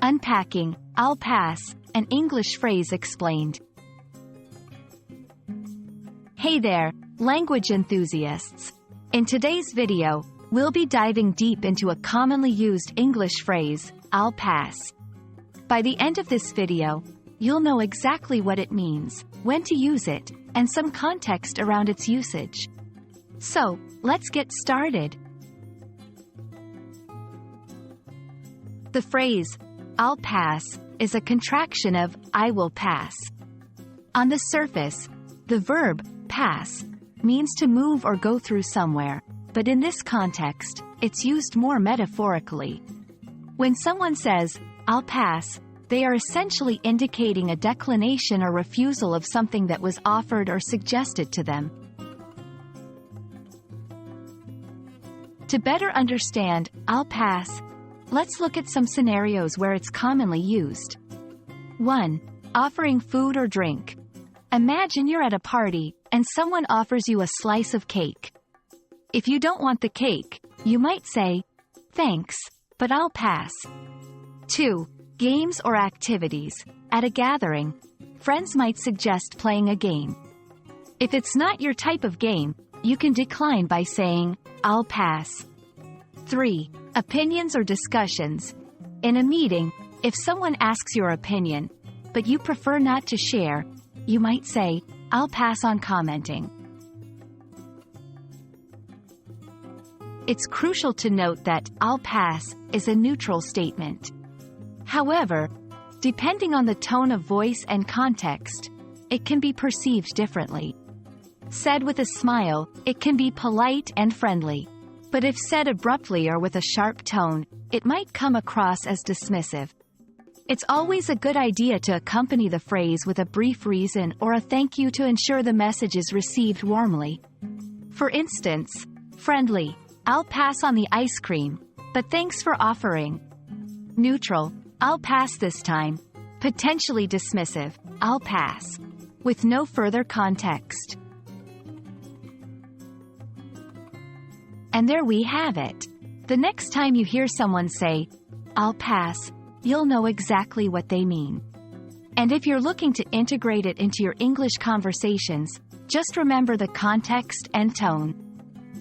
Unpacking, I'll pass, an English phrase explained. Hey there, language enthusiasts. In today's video, we'll be diving deep into a commonly used English phrase, I'll pass. By the end of this video, you'll know exactly what it means, when to use it, and some context around its usage. So, let's get started. The phrase, I'll pass, is a contraction of I will pass. On the surface, the verb pass means to move or go through somewhere, but in this context, it's used more metaphorically. When someone says, I'll pass, they are essentially indicating a declination or refusal of something that was offered or suggested to them. To better understand I'll pass, let's look at some scenarios where it's commonly used. 1. Offering food or drink. Imagine you're at a party, and someone offers you a slice of cake. If you don't want the cake, you might say, thanks, but I'll pass. 2. Games or activities. At a gathering, friends might suggest playing a game. If it's not your type of game, you can decline by saying, I'll pass. 3. Opinions or discussions. In a meeting, if someone asks your opinion, but you prefer not to share, you might say, I'll pass on commenting. It's crucial to note that I'll pass is a neutral statement. However, depending on the tone of voice and context, it can be perceived differently. Said with a smile, it can be polite and friendly. But if said abruptly or with a sharp tone, it might come across as dismissive. It's always a good idea to accompany the phrase with a brief reason or a thank you to ensure the message is received warmly. For instance, friendly, I'll pass on the ice cream, but thanks for offering. Neutral, I'll pass this time. Potentially dismissive, I'll pass. With no further context. And there we have it. The next time you hear someone say, I'll pass, you'll know exactly what they mean. And if you're looking to integrate it into your English conversations, just remember the context and tone.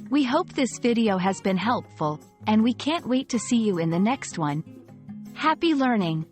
We hope this video has been helpful, and we can't wait to see you in the next one. Happy learning!